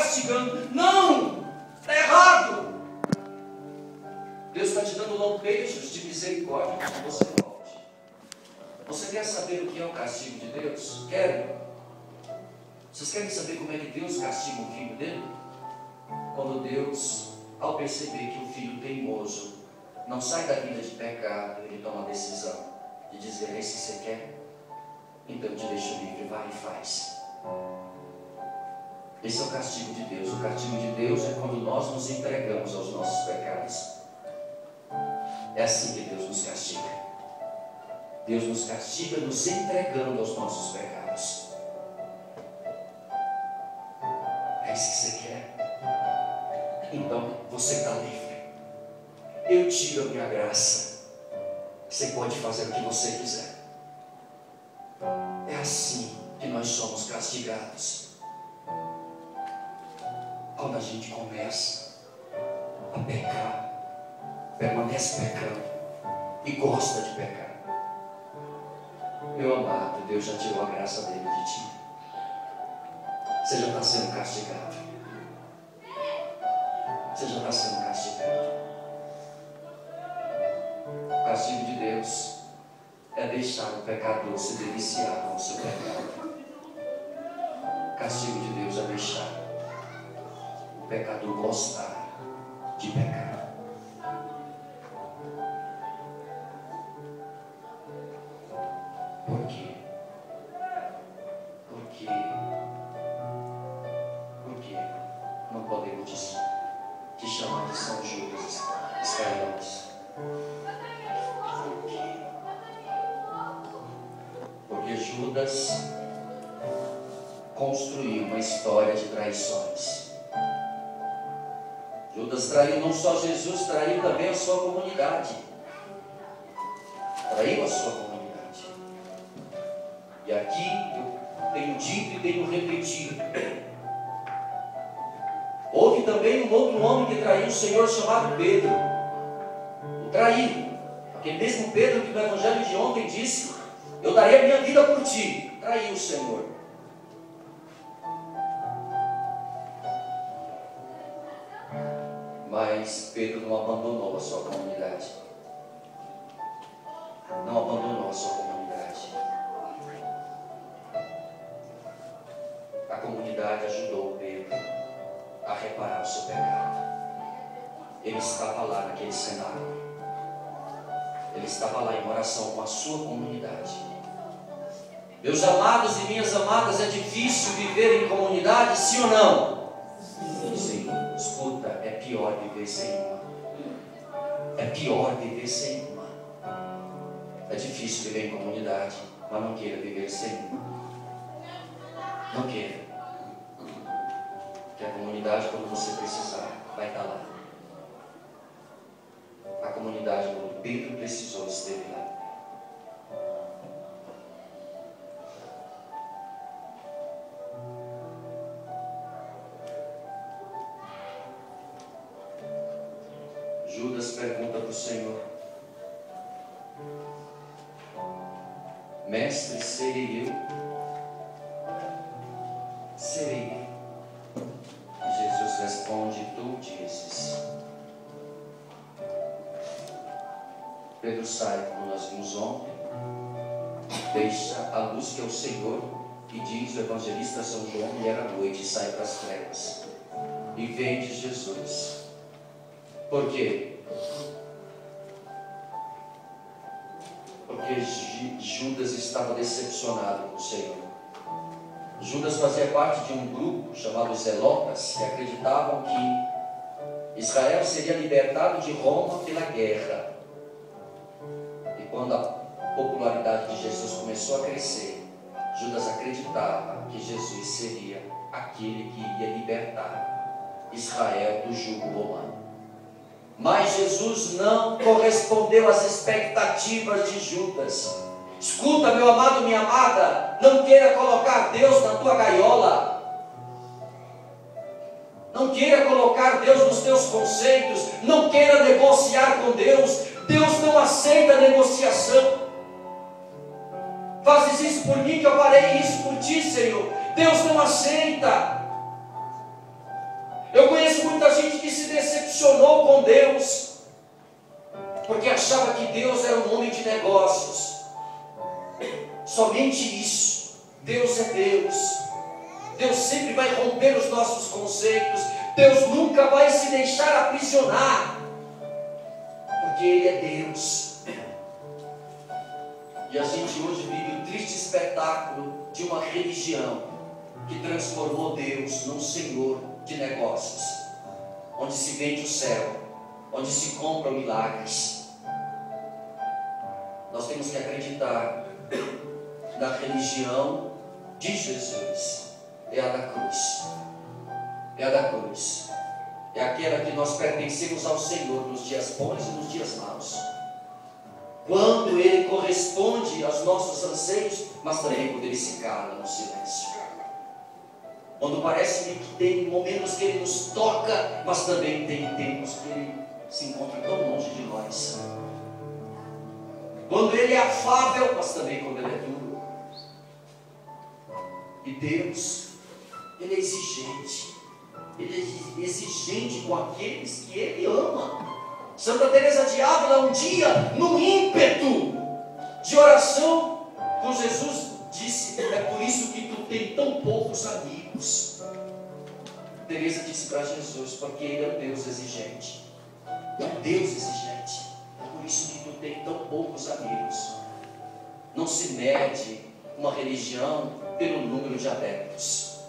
castigando. Não! Está errado! Deus está te dando lampejos de misericórdia para que você volte. Você quer saber o que é o castigo de Deus? Querem? Vocês querem saber como é que Deus castiga o filho dele? Quando Deus, ao perceber que o filho teimoso não sai da vida de pecado, ele toma a decisão de dizer: é isso que você quer? Então te deixo livre, vai e faz. Esse é o castigo de Deus. O castigo de Deus é quando nós nos entregamos aos nossos pecados. É assim que Deus nos castiga. Deus nos castiga nos entregando aos nossos pecados. É isso que você quer? Então você está livre. Eu tiro a minha graça. Você pode fazer o que você quiser. É assim que nós somos castigados. Quando a gente começa a pecar, permanece pecando e gosta de pecar. Meu amado, Deus já tirou a graça dele de ti. Você já está sendo castigado. Você já está sendo castigado. O castigo de Deus é deixar o pecador se deliciar com o seu pecado. O castigo de Deus é deixar o pecador gostar de pecar. Por quê? Porque não podemos te chamar de São Judas Iscariotes. Porque Judas construiu uma história de traições. Judas traiu não só Jesus, traiu também a sua comunidade. Traiu a sua comunidade. E aqui eu tenho dito e tenho repetido. Houve também um outro homem que traiu o Senhor, chamado Pedro. O traiu. Aquele mesmo Pedro que no evangelho de ontem disse: eu daria a minha vida por ti. Traiu o Senhor. Mas Pedro não abandonou a sua comunidade. Não abandonou a sua comunidade. A comunidade ajudou Pedro a reparar o seu pecado. Ele estava lá naquele cenário. Ele estava lá em oração com a sua comunidade. Meus amados e minhas amadas, é difícil viver em comunidade, sim ou não? Sim. Escuta, é pior viver sem uma. É pior viver sem uma. É difícil viver em comunidade, mas não queira viver sem uma. Não queira. Porque a comunidade, quando você precisar, vai estar lá. A comunidade, quando Pedro precisou, esteve lá. Judas pergunta para o Senhor: Mestre, serei eu? Serei eu. E Jesus responde: tu dizes. Pedro sai, como nós vimos ontem, deixa a luz que é o Senhor, e diz o evangelista São João que era noite e sai para as trevas e vem de Jesus. Por quê? Porque Judas estava decepcionado com o Senhor. Judas fazia parte de um grupo chamado Zelotas, que acreditavam que Israel seria libertado de Roma pela guerra. E quando a popularidade de Jesus começou a crescer, Judas acreditava que Jesus seria aquele que iria libertar Israel do jugo romano. Mas Jesus não correspondeu às expectativas de Judas. Escuta, meu amado, minha amada, não queira colocar Deus na tua gaiola. Não queira colocar Deus nos teus conceitos. Não queira negociar com Deus. Deus não aceita negociação. Fazes isso por mim, que eu farei isso por ti, Senhor. Deus não aceita. decepcionou com Deus, porque achava que Deus era um homem de negócios. Somente isso. Deus é Deus. Deus sempre vai romper os nossos conceitos. Deus nunca vai se deixar aprisionar, porque Ele é Deus. E a gente hoje vive um triste espetáculo de uma religião que transformou Deus num senhor de negócios, onde se vende o céu, onde se compram milagres. Nós temos que acreditar na religião de Jesus. É a da cruz. É a da cruz. É aquela que nós pertencemos ao Senhor nos dias bons e nos dias maus. Quando Ele corresponde aos nossos anseios, mas também quando Ele se cala no silêncio. Quando parece que tem momentos que Ele nos toca, mas também tem tempos que Ele se encontra tão longe de nós. Quando Ele é afável, mas também quando Ele é duro. E Deus, Ele é exigente. Ele é exigente com aqueles que Ele ama. Santa Teresa de Ávila, um dia, num ímpeto de oração com Jesus, disse: é por isso que tu tem tão poucos amigos. Teresa disse para Jesus: porque Ele é um Deus exigente. É um Deus exigente. É por isso que tu tem tão poucos amigos. Não se mede uma religião pelo número de adeptos.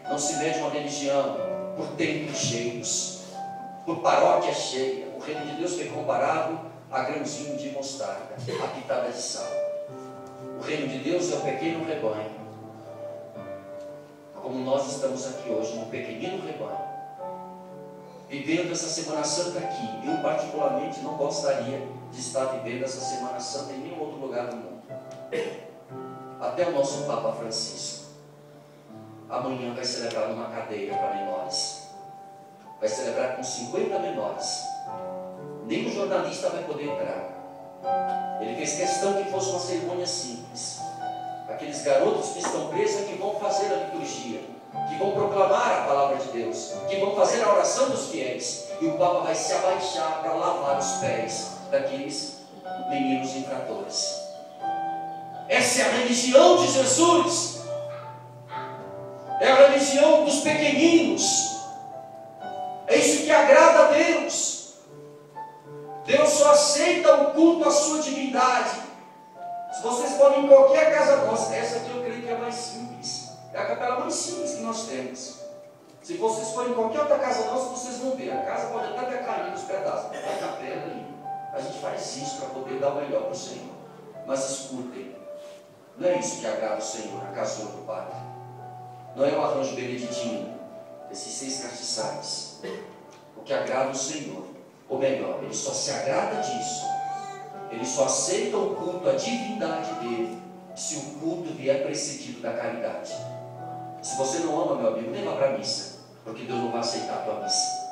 Não se mede uma religião por templos cheios, por paróquia cheia. O reino de Deus foi comparado a grãozinho de mostarda, a pitada de sal. O reino de Deus é o pequeno rebanho. Como nós estamos aqui hoje, num pequenino rebanho, vivendo essa Semana Santa aqui. Eu particularmente não gostaria de estar vivendo essa Semana Santa em nenhum outro lugar do mundo. Até o nosso Papa Francisco amanhã vai celebrar numa cadeia para menores. Vai celebrar com 50 menores. Nem o jornalista vai poder entrar. Ele fez questão que fosse uma cerimônia simples. Aqueles garotos que estão presos é que vão fazer a liturgia, que vão proclamar a palavra de Deus, que vão fazer a oração dos fiéis. E o Papa vai se abaixar para lavar os pés daqueles meninos infratores. Essa é a religião de Jesus. É a religião dos pequeninos. É isso que agrada a Deus. Deus só aceita o culto à sua divindade. Se vocês forem em qualquer casa nossa, essa aqui eu creio que é a mais simples. É a capela mais simples que nós temos. Se vocês forem em qualquer outra casa nossa, vocês vão ver. A casa pode até ter caído os pedaços. A capela ali. A gente faz isso para poder dar o melhor para o Senhor. Mas escutem. Não é isso que agrada o Senhor, a casa do Padre. Não é o arranjo beneditino, esses 6 castiçais. O que agrada o Senhor, ou melhor, Ele só se agrada disso. Ele só aceita o culto à divindade dele, se o culto vier precedido da caridade. Se você não ama, meu amigo, nem vá para a missa, porque Deus não vai aceitar a tua missa.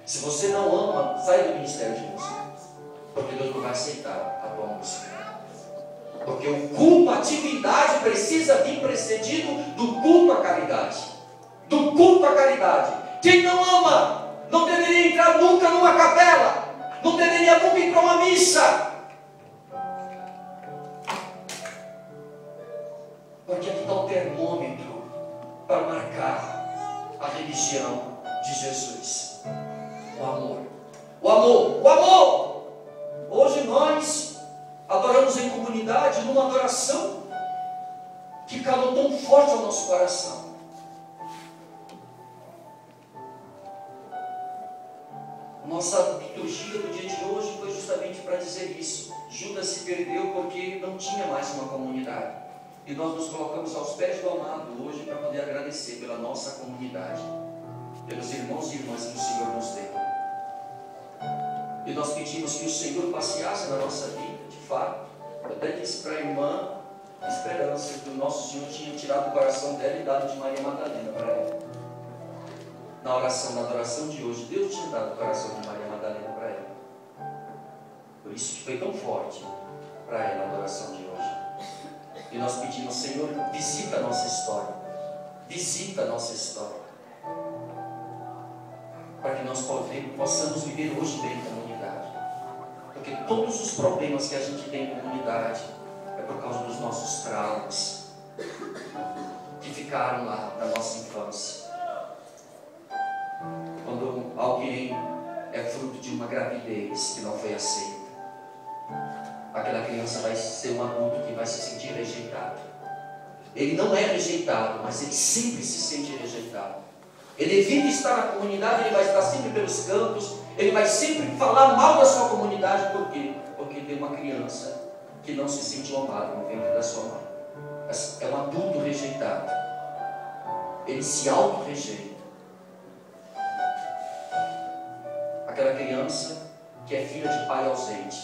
Se você não ama, sai do ministério de música, porque Deus não vai aceitar a tua música. Porque o culto à divindade precisa vir precedido do culto à caridade. Do culto à caridade. Quem não ama não deveria entrar nunca numa capela. Não deveria nunca ir para uma missa. Porque aqui está o termômetro para marcar a religião de Jesus. O amor. O amor. O amor. Hoje nós adoramos em comunidade numa adoração que calou tão forte ao nosso coração. Nossa liturgia do dia de hoje foi justamente para dizer isso. Judas se perdeu porque não tinha mais uma comunidade. E nós nos colocamos aos pés do amado hoje para poder agradecer pela nossa comunidade, pelos irmãos e irmãs que o Senhor nos deu. E nós pedimos que o Senhor passeasse na nossa vida, de fato. Eu até disse para a irmã Esperança que o nosso Senhor tinha tirado o coração dela e dado de Maria Madalena para ela. Na oração, na adoração de hoje, Deus tinha dado o coração de Maria Madalena para ela. Por isso que foi tão forte para ela a adoração de hoje. E nós pedimos: Senhor, visita a nossa história. Visita a nossa história. para que nós possamos viver hoje bem em comunidade. Porque todos os problemas que a gente tem em comunidade é por causa dos nossos traumas que ficaram lá na nossa infância. Quando alguém é fruto de uma gravidez que não foi aceita, aquela criança vai ser um adulto que vai se sentir rejeitado. Ele não é rejeitado, mas ele sempre se sente rejeitado. Ele evita estar na comunidade, ele vai estar sempre pelos cantos, ele vai sempre falar mal da sua comunidade. Por quê? Porque tem uma criança que não se sente amada no ventre da sua mãe. É um adulto rejeitado. Ele se auto-rejeita. Aquela criança que é filha de pai ausente,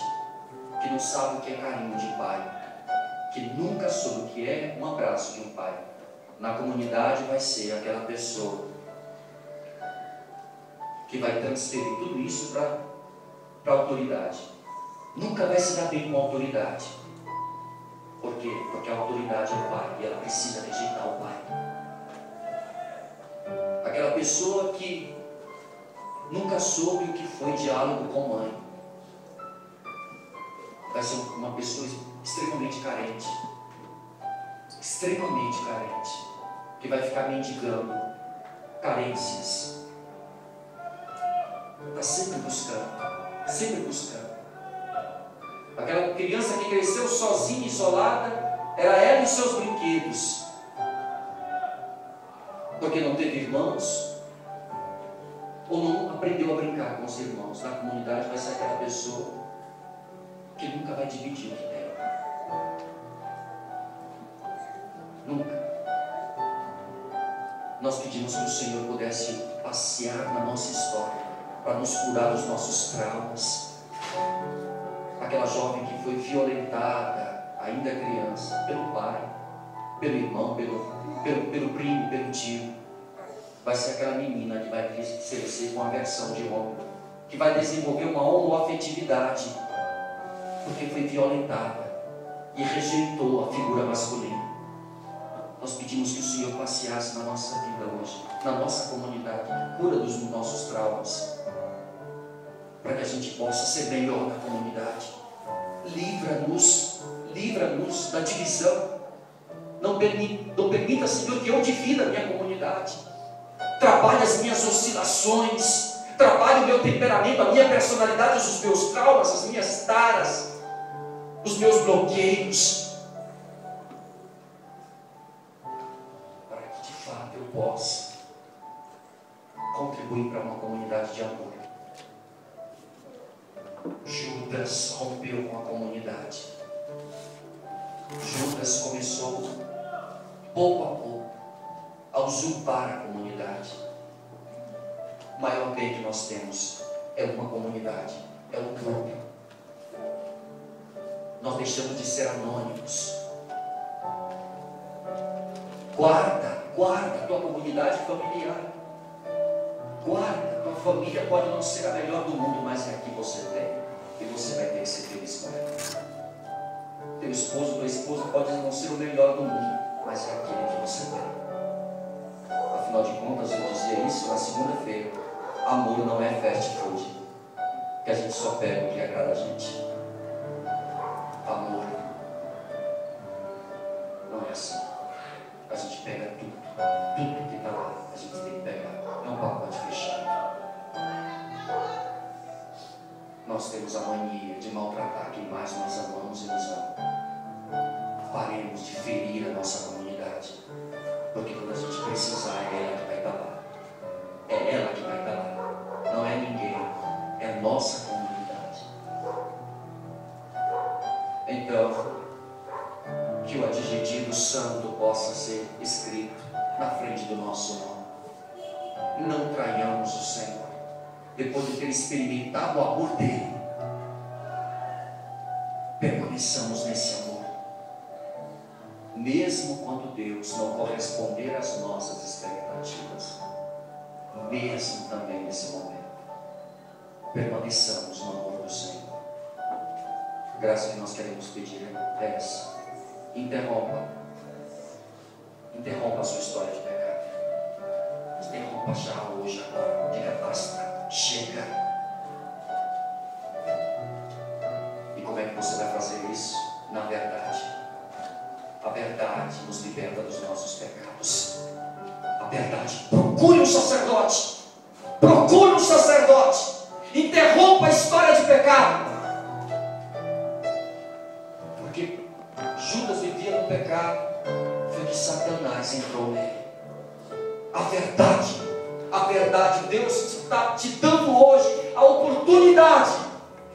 que não sabe o que é carinho de pai, que nunca soube o que é um abraço de um pai. Na comunidade vai ser aquela pessoa que vai transferir tudo isso para a autoridade. Nunca vai se dar bem com a autoridade. Por quê? Porque a autoridade é o pai e ela precisa rejeitar o pai. Aquela pessoa que nunca soube o que foi diálogo com mãe vai ser uma pessoa extremamente carente, que vai ficar mendigando carências. Está sempre buscando. Aquela criança que cresceu sozinha, isolada, era ela e seus brinquedos, porque não teve irmãos, ou não aprendeu a brincar com os irmãos. Na comunidade vai ser aquela pessoa que nunca vai dividir o que tem. Nunca. Nós pedimos que o Senhor pudesse passear na nossa história, para nos curar dos nossos traumas. Aquela jovem que foi violentada, ainda criança, pelo pai, pelo irmão, pelo primo, pelo tio. Vai ser aquela menina que vai crescer com aversão de homem, que vai desenvolver uma homoafetividade, porque foi violentada e rejeitou a figura masculina. Nós pedimos que o Senhor passeasse na nossa vida hoje, na nossa comunidade, cura dos nossos traumas, para que a gente possa ser melhor na comunidade. Livra-nos da divisão. Não permita, Senhor, que eu divida a minha comunidade. Trabalhe as minhas oscilações, trabalhe o meu temperamento, a minha personalidade, os meus traumas, as minhas taras, os meus bloqueios, para que de fato eu possa contribuir para uma comunidade de amor. Judas rompeu com a comunidade. Judas começou, pouco a pouco, a usurpar a comunidade. O maior bem que nós temos é uma comunidade, é um grupo. Nós deixamos de ser anônimos. Guarda a tua comunidade familiar. Guarda, tua família pode não ser a melhor do mundo, mas é aqui você tem, e você vai ter que ser feliz com ela. Teu esposo, tua esposa pode não ser o melhor do mundo, mas é aquele que você tem. Afinal de contas, eu dizia isso na segunda-feira: amor não é fast food, que a gente só pega o que agrada a gente. Amor não é assim. A gente pega tudo que está lá, a gente tem que pegar. É um pacote fechado. Nós temos a mania de maltratar quem mais nós amamos e nos ama. Paremos de ferir a nossa comunidade, porque quando a gente precisar, é ela que vai estar lá. É ela que vai estar lá. Não é ninguém. É a nossa comunidade. Então, que o adjetivo santo possa ser escrito na frente do nosso nome. Não traiamos o Senhor. Depois de ter experimentado o amor dele, permaneçamos nesse amor. Mesmo quando Deus não corresponder às nossas expectativas, mesmo também nesse momento, permaneçamos no amor do Senhor. A graça que nós queremos pedir é essa. Interrompa a sua história de pecado. Interrompa já hoje, agora. Diga basta. chega. E como é que você vai fazer isso? Na verdade. A verdade nos liberta dos nossos pecados. A verdade. Procure um sacerdote. Procure um sacerdote. Interrompa a história de pecado. Porque Judas vivia no pecado. Foi que Satanás entrou nele. A verdade, Deus está te dando hoje a oportunidade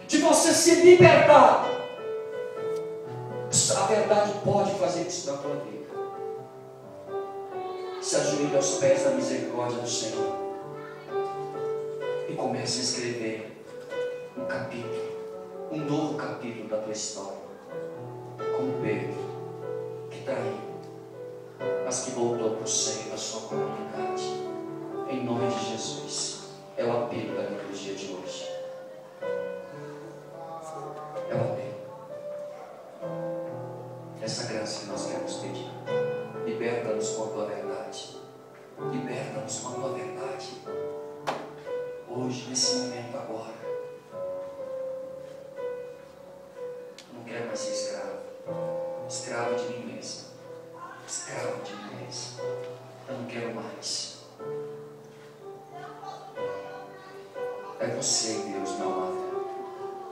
de você se libertar. A verdade pode fazer isso na tua vida. Se ajoelhe aos pés da misericórdia do Senhor e comece a escrever um capítulo, um novo capítulo da tua história, como Pedro, que traiu, mas que voltou para o seio da sua comunidade. Em nome de Jesus, é o apelo da liturgia de hoje. É o apelo. Essa graça que nós queremos pedir. Liberta-nos com a tua verdade. Liberta-nos com a tua verdade. Hoje, nesse momento agora. Eu não quero mais ser escravo. Escravo de mim mesmo. Escravo de mim mesmo. Eu não quero mais. É você, Deus, meu amado.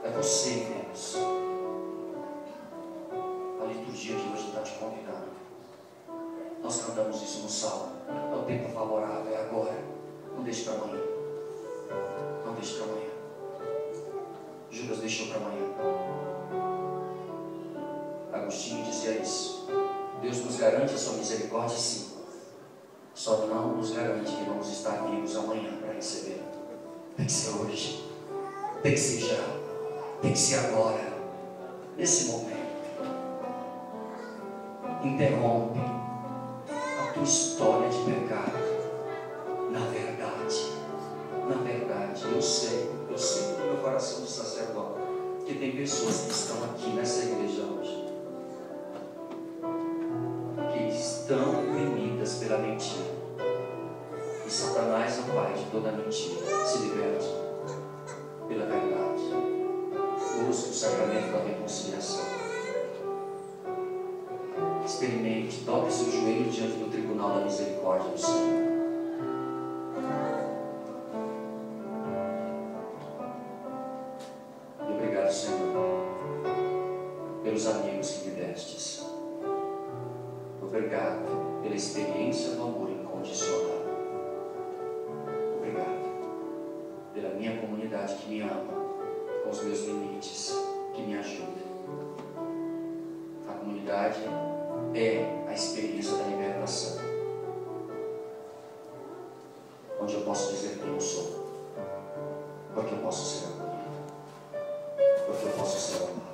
É você, Deus. A liturgia de hoje está te convidando. Nós cantamos isso no Salmo. É o tempo favorável, é agora. Não deixe para amanhã. Não deixe para amanhã. Judas deixou para amanhã. Agostinho dizia isso. Deus nos garante a sua misericórdia, sim. Só não nos garante que vamos estar vivos amanhã para receber. Tem que ser hoje. Tem que ser já. Tem que ser agora. Nesse momento. Interrompe a tua história de pecado. Na verdade, eu sei no meu coração de sacerdote que tem pessoas que estão aqui nessa igreja hoje, que estão remidas pela mentira. E Satanás é o pai de toda mentira. Se liberte pela verdade. Busque o sacramento da reconciliação. Experimente, dobre seu joelho diante do tribunal da misericórdia do Senhor. E obrigado, Senhor, pelos amigos que me destes. Obrigado pela experiência do amor incondicional. Obrigado pela minha comunidade que me ama, com os meus limites, que me ajuda. A comunidade é a experiência da libertação, onde eu posso dizer quem eu sou, porque eu posso ser acolhido, porque eu posso ser amado.